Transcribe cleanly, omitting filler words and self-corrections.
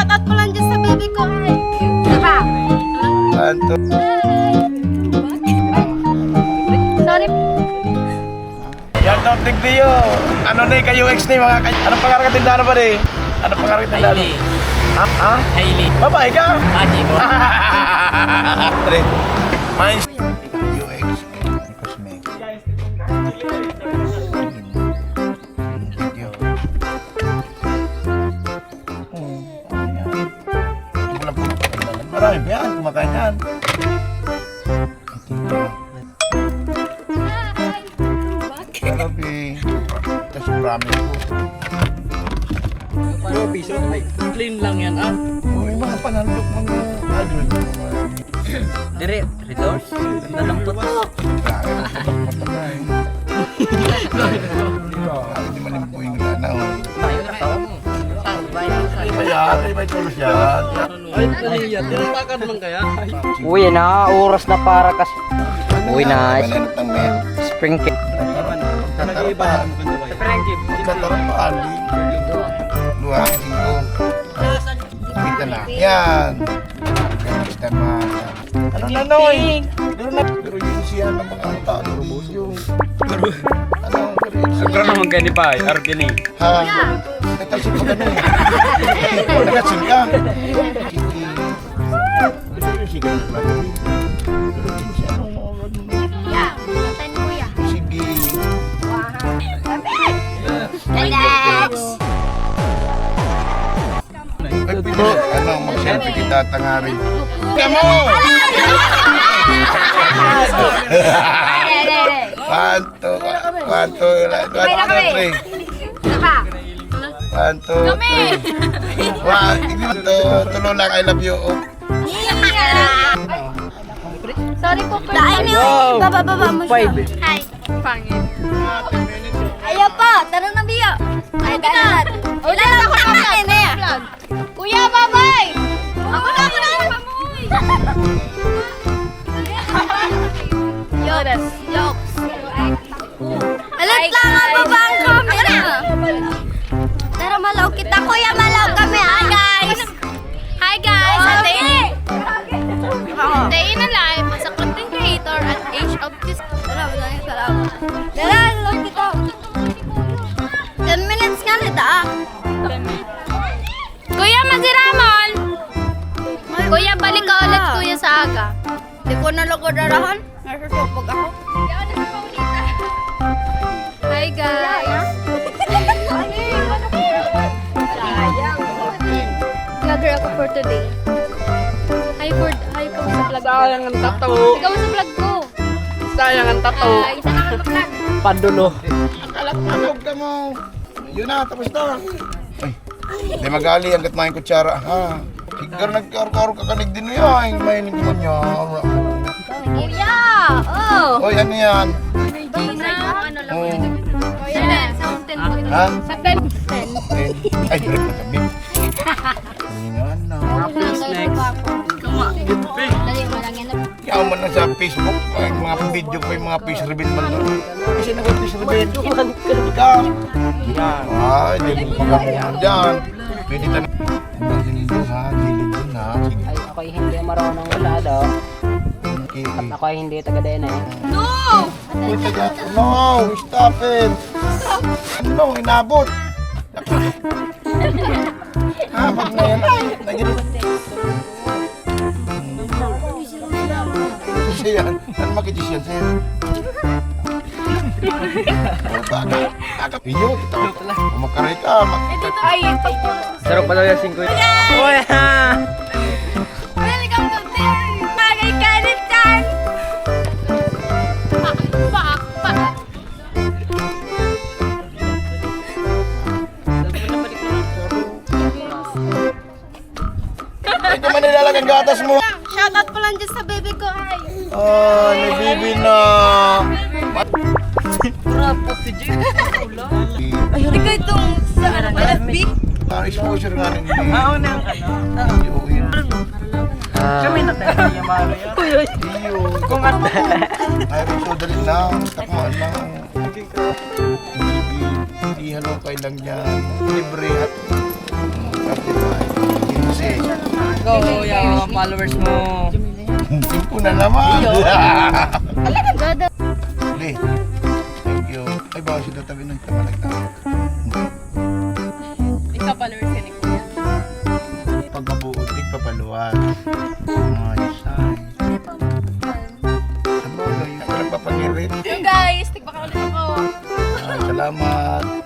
Shoutout mo lang dyan sa baby ko. Ay. Saka. Santo. Sorry. Yan ang tigbiyo. Ano na kayo ex ni mga kay. Anong pangarap ka tindano ba ni? Anong pangarap ka tindano? Ha? Hailey. Babae ka? Haji ko. Tre. Mines. UX. Cosmic. Video. Marami ba yan? Kumakain yan. Grabe. Tapos promise ko. Pero piso, ay, clean lang yan ah. Uy, mga panalok mga agad. Dire, rito. Ganda ng putos. Grabe, matangay. Hindi man yung buhay nila na. Tayo na tao mo. Ay, may tulos yan. Ay, kaniya. Tinapakan man kaya? Uy, na oras na para kas. Uy, na Mananap ng men. spring cake. Tatarapan. Tatarapan. Dua, singgo. Kita na. Yan. Kita na. Ano na, Noy? Pero yun siya ng mga tao. Ano? Agro naman kayo ni Pai, Argini. Ha? Natalsik mo ganun. Nagasin ka. Kiki. Sige. Sige. Ay, pwede. Ano, mag-selfie kita tangari. Kamu! Panto. Panto. Panto. Tulo lang, I love you. Sorry po, pero baba mo siya. Hi. Pangit. Ayaw po, tara na biyo. Ay, tara na. Ulan ako naman eh. Kuya, babay! Ako na. Jokes. Alat lang ang baba ang camera. Tara, malaw kita. Kuya, malaw kami. Hi guys. Day in a life as a content creator at age of this. Salamat. Dala, lang kita. 10 minutes nga nita. Kuya, Maziramon! Kuya, balik ka ulit kuya sa aga. Di ko na loko darahan. Nasusupog ako. Hi guys. Vlogger ako for today. Hi po sa vlog ko. Sayang ang tato. Ikaw sa vlog ko. Sayang ang tato. Isa na ako vlog. Pandulo. Huwag ka mo. Yun na, tapos na. Ay, hindi magali hanggat maing kutsara. Ha? Sigar nagkaro-karo kakanig din yan. Mahinig mo niya. Ilya! Oh! Oy, ano yan? Gina! Oh. Oh, yan. Sa 10 po. Ha? Sa 10. Ay, direct na kami. Yan na. Dali mo lang yan. Kaya man na sa Facebook, ay, mga video ko yung mga fish reveal man doon. Kasi nag-fish reveal. Ikaw. Yan. Ay, di mo magawa dyan. Pwede tayo. Gilid doon ha, gilid doon ha. Ay, ako'y hindi marunong wala daw. Okay. At ako'y hindi taga-din eh. No! Uy, taga, no, stop it. Ano, inabot. Habang na yan. Nagilid. Siya yan. Ano makikis yan sa'yo? O, bakit? Iyo, kita ko. Kumakaray ka. Ay, Sarap pa daw yung 5. Uy ha! welcome to Bagay Kanit Chan! Pak! Ay, di man nilalagang gatas mo. Shoutout po lang dyan sa baby ko. Ay! Oh, may bibi na. Rapos si Jim. Ikaw itong sa FB? Exposure nga ng hindi. Ako na ang ano. Okay. Kami na tayo niya maro yan. Iyo. Kung at Ay, rin dali na. Takmaan lang. Hindi, halo kay lang yan. Libre at kapitay. 15. Ikaw, kuya, mga followers mo. 5 na naman. Dodo. Lee, thank you. Ay, baka sila tabi ng kamalag-talag. Ikaw, followers ka ni kuya. Pagkabuot, papaluwag. Ayos ay. Sabagay, ito nagpapangirit. Guys, tigba ka ulit ako. Salamat.